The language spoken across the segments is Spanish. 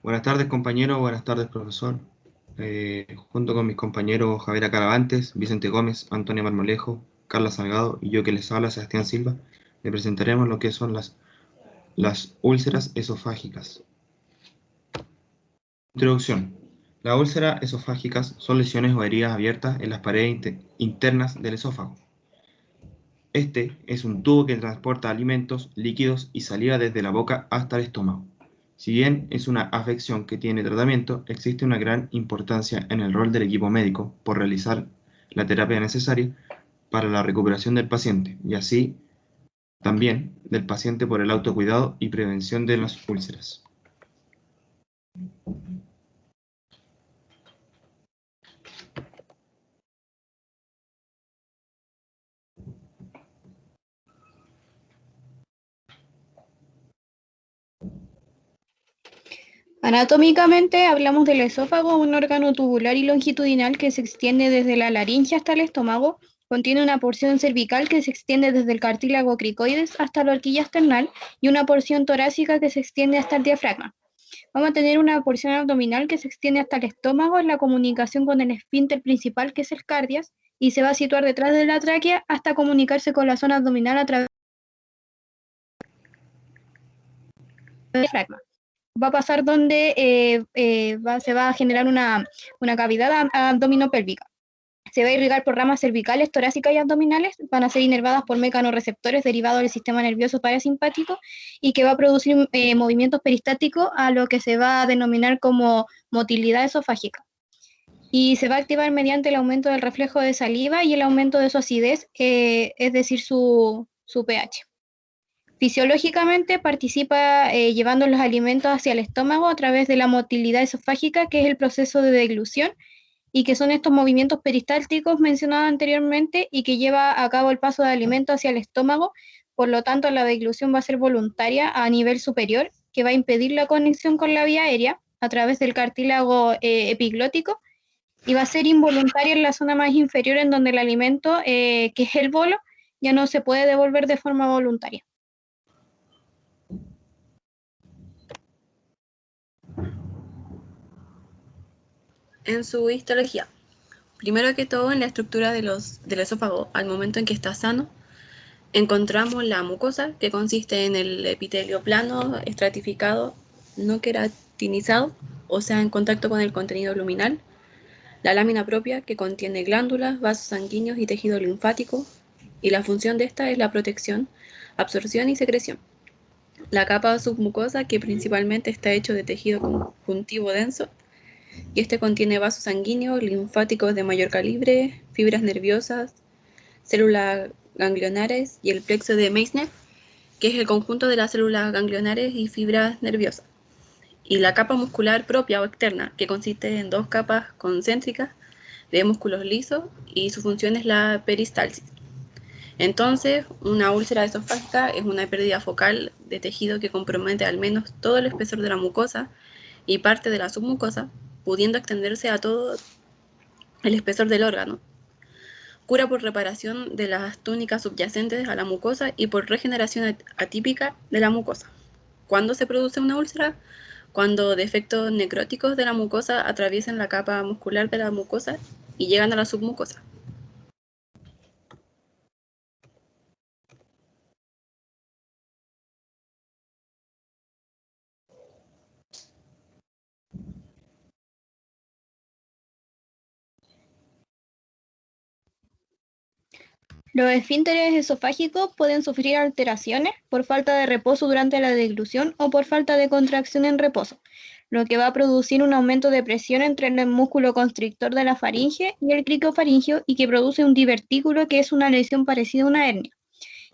Buenas tardes, compañero. Buenas tardes, profesor. Junto con mis compañeros Javier Caravantes, Vicente Gómez, Antonio Marmolejo, Carla Salgado y yo que les habla, Sebastián Silva, le presentaremos lo que son las úlceras esofágicas. Introducción. Las úlceras esofágicas son lesiones o heridas abiertas en las paredes internas del esófago. Este es un tubo que transporta alimentos, líquidos y saliva desde la boca hasta el estómago. Si bien es una afección que tiene tratamiento, existe una gran importancia en el rol del equipo médico por realizar la terapia necesaria para la recuperación del paciente y así también del paciente por el autocuidado y prevención de las úlceras. Anatómicamente hablamos del esófago, un órgano tubular y longitudinal que se extiende desde la laringe hasta el estómago. Contiene una porción cervical que se extiende desde el cartílago cricoides hasta la horquilla esternal y una porción torácica que se extiende hasta el diafragma. Vamos a tener una porción abdominal que se extiende hasta el estómago en la comunicación con el esfínter principal que es el cardias y se va a situar detrás de la tráquea hasta comunicarse con la zona abdominal a través del diafragma. Va a pasar donde se va a generar una cavidad abdominopélvica. Se va a irrigar por ramas cervicales, torácicas y abdominales, van a ser inervadas por mecanorreceptores derivados del sistema nervioso parasimpático y que va a producir movimientos peristáticos a lo que se va a denominar como motilidad esofágica. Y se va a activar mediante el aumento del reflejo de saliva y el aumento de su acidez, es decir, su pH. Fisiológicamente participa llevando los alimentos hacia el estómago a través de la motilidad esofágica, que es el proceso de deglución, y que son estos movimientos peristálticos mencionados anteriormente y que lleva a cabo el paso de alimento hacia el estómago. Por lo tanto, la deglución va a ser voluntaria a nivel superior, que va a impedir la conexión con la vía aérea a través del cartílago epiglótico, y va a ser involuntaria en la zona más inferior, en donde el alimento, que es el bolo, ya no se puede devolver de forma voluntaria. En su histología, primero que todo en la estructura del esófago, al momento en que está sano, encontramos la mucosa, que consiste en el epitelio plano, estratificado, no queratinizado, o sea, en contacto con el contenido luminal, la lámina propia, que contiene glándulas, vasos sanguíneos y tejido linfático, y la función de esta es la protección, absorción y secreción. La capa submucosa, que principalmente está hecho de tejido conjuntivo denso, y este contiene vasos sanguíneos, linfáticos de mayor calibre, fibras nerviosas, células ganglionares y el plexo de Meissner, que es el conjunto de las células ganglionares y fibras nerviosas. Y la capa muscular propia o externa, que consiste en dos capas concéntricas de músculos lisos y su función es la peristalsis. Entonces, una úlcera esofágica es una pérdida focal de tejido que compromete al menos todo el espesor de la mucosa y parte de la submucosa, pudiendo extenderse a todo el espesor del órgano. Cura por reparación de las túnicas subyacentes a la mucosa y por regeneración atípica de la mucosa. ¿Cuándo se produce una úlcera? Cuando defectos necróticos de la mucosa atraviesan la capa muscular de la mucosa y llegan a la submucosa. Los esfínteres esofágicos pueden sufrir alteraciones por falta de reposo durante la deglución o por falta de contracción en reposo, lo que va a producir un aumento de presión entre el músculo constrictor de la faringe y el cricofaringio, y que produce un divertículo, que es una lesión parecida a una hernia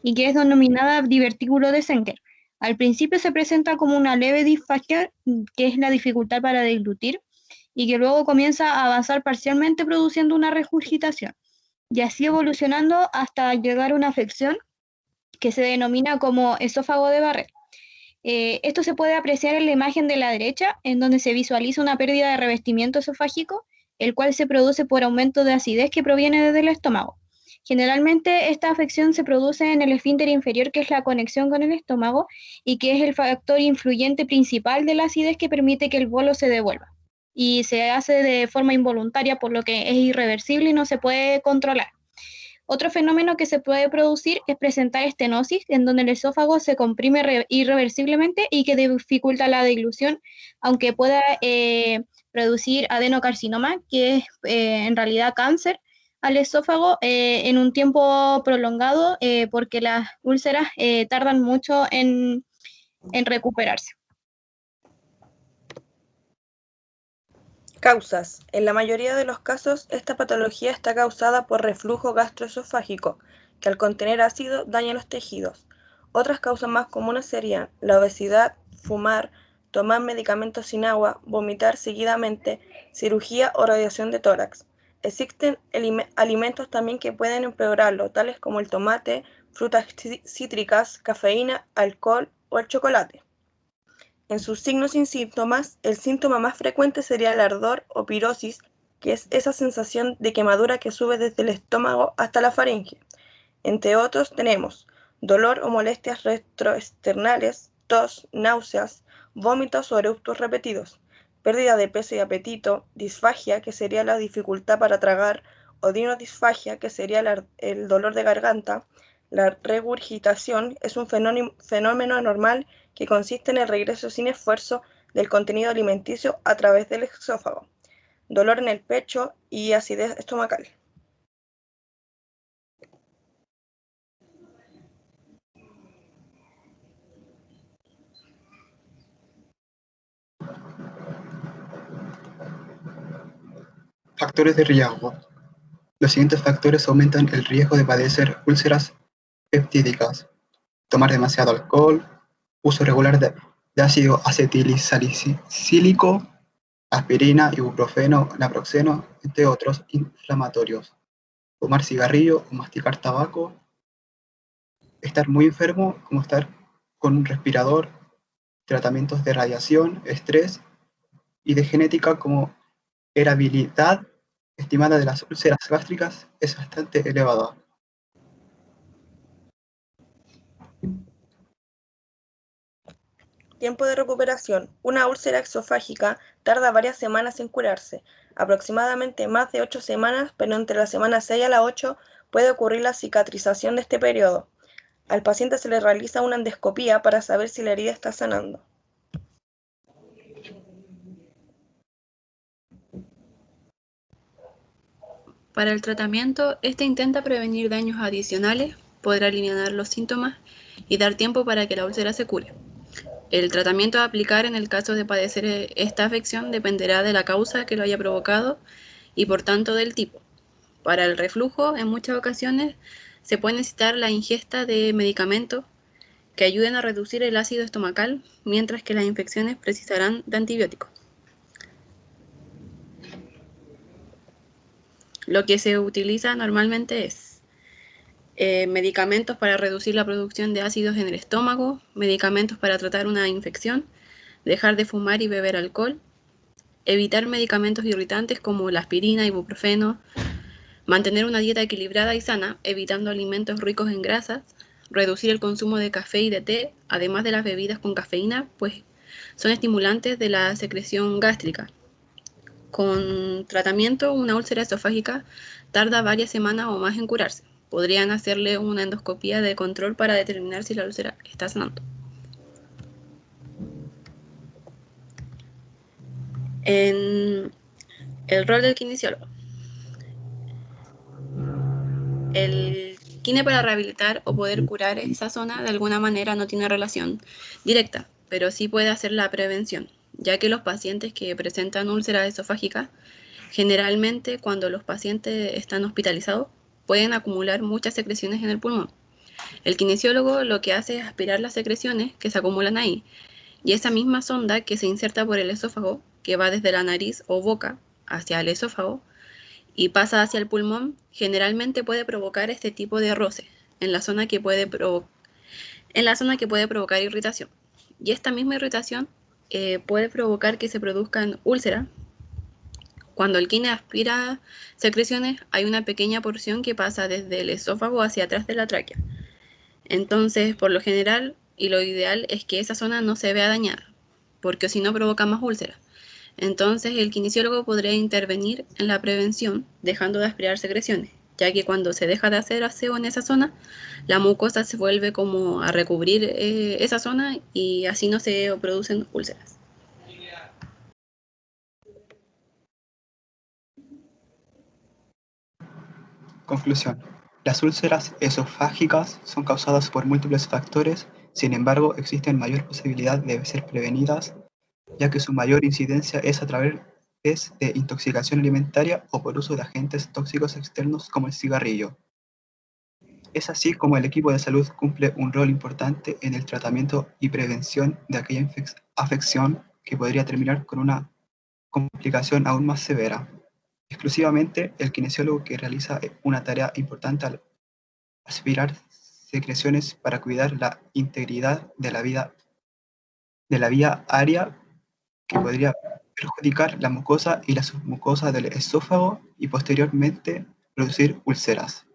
y que es denominada divertículo de Schenker. Al principio se presenta como una leve disfagia, que es la dificultad para deglutir, y que luego comienza a avanzar parcialmente produciendo una regurgitación, y así evolucionando hasta llegar a una afección que se denomina como esófago de Barrett. Esto se puede apreciar en la imagen de la derecha, en donde se visualiza una pérdida de revestimiento esofágico, el cual se produce por aumento de acidez que proviene desde el estómago. Generalmente esta afección se produce en el esfínter inferior, que es la conexión con el estómago, y que es el factor influyente principal de la acidez que permite que el bolo se devuelva. Y se hace de forma involuntaria, por lo que es irreversible y no se puede controlar. Otro fenómeno que se puede producir es presentar estenosis, en donde el esófago se comprime irreversiblemente y que dificulta la dilución, aunque pueda producir adenocarcinoma, que es en realidad cáncer al esófago en un tiempo prolongado, porque las úlceras tardan mucho en recuperarse. Causas. En la mayoría de los casos, esta patología está causada por reflujo gastroesofágico, que al contener ácido daña los tejidos. Otras causas más comunes serían la obesidad, fumar, tomar medicamentos sin agua, vomitar seguidamente, cirugía o radiación de tórax. Existen alimentos también que pueden empeorarlo, tales como el tomate, frutas cítricas, cafeína, alcohol o el chocolate. En sus signos y síntomas, el síntoma más frecuente sería el ardor o pirosis, que es esa sensación de quemadura que sube desde el estómago hasta la faringe. Entre otros tenemos dolor o molestias retroesternales, tos, náuseas, vómitos o eructos repetidos, pérdida de peso y apetito, disfagia, que sería la dificultad para tragar, odinodisfagia, que sería el dolor de garganta. La regurgitación es un fenómeno normal que consiste en el regreso sin esfuerzo del contenido alimenticio a través del esófago, dolor en el pecho y acidez estomacal. Factores de riesgo. Los siguientes factores aumentan el riesgo de padecer úlceras peptídicas: tomar demasiado alcohol, uso regular de ácido acetilsalicílico, aspirina, ibuprofeno, naproxeno, entre otros inflamatorios, fumar cigarrillo o masticar tabaco, estar muy enfermo, como estar con un respirador, tratamientos de radiación, estrés, y de genética, como heredabilidad estimada de las úlceras gástricas es bastante elevada. Tiempo de recuperación. Una úlcera exofágica tarda varias semanas en curarse, aproximadamente más de 8 semanas, pero entre la semana 6 a la 8 puede ocurrir la cicatrización de este periodo. Al paciente se le realiza una endoscopía para saber si la herida está sanando. Para el tratamiento, este intenta prevenir daños adicionales, poder aliviar los síntomas y dar tiempo para que la úlcera se cure. El tratamiento a aplicar en el caso de padecer esta afección dependerá de la causa que lo haya provocado y por tanto del tipo. Para el reflujo, en muchas ocasiones, se puede necesitar la ingesta de medicamentos que ayuden a reducir el ácido estomacal, mientras que las infecciones precisarán de antibióticos. Lo que se utiliza normalmente es medicamentos para reducir la producción de ácidos en el estómago, medicamentos para tratar una infección, dejar de fumar y beber alcohol, evitar medicamentos irritantes como la aspirina, ibuprofeno, mantener una dieta equilibrada y sana, evitando alimentos ricos en grasas, reducir el consumo de café y de té, además de las bebidas con cafeína, pues son estimulantes de la secreción gástrica. Con tratamiento, una úlcera esofágica tarda varias semanas o más en curarse. Podrían hacerle una endoscopía de control para determinar si la úlcera está sanando. En el rol del kinesiólogo. El kine para rehabilitar o poder curar esa zona de alguna manera no tiene relación directa, pero sí puede hacer la prevención, ya que los pacientes que presentan úlcera esofágica, generalmente cuando los pacientes están hospitalizados, pueden acumular muchas secreciones en el pulmón. El kinesiólogo lo que hace es aspirar las secreciones que se acumulan ahí, y esa misma sonda que se inserta por el esófago, que va desde la nariz o boca hacia el esófago y pasa hacia el pulmón, generalmente puede provocar este tipo de roce en la zona que puede provocar irritación. Y esta misma irritación puede provocar que se produzcan úlceras Cuando el kine aspira secreciones, hay una pequeña porción que pasa desde el esófago hacia atrás de la tráquea. Entonces, por lo general, y lo ideal es que esa zona no se vea dañada, porque si no provoca más úlceras. Entonces, el kinesiólogo podría intervenir en la prevención, dejando de aspirar secreciones, ya que cuando se deja de hacer aseo en esa zona, la mucosa se vuelve como a recubrir esa zona y así no se producen úlceras. Conclusión. Las úlceras esofágicas son causadas por múltiples factores, sin embargo, existen mayor posibilidad de ser prevenidas, ya que su mayor incidencia es a través de intoxicación alimentaria o por uso de agentes tóxicos externos como el cigarrillo. Es así como el equipo de salud cumple un rol importante en el tratamiento y prevención de aquella afección que podría terminar con una complicación aún más severa. Exclusivamente el kinesiólogo que realiza una tarea importante al aspirar secreciones para cuidar la integridad de la vía aérea que podría perjudicar la mucosa y la submucosa del esófago y posteriormente producir úlceras.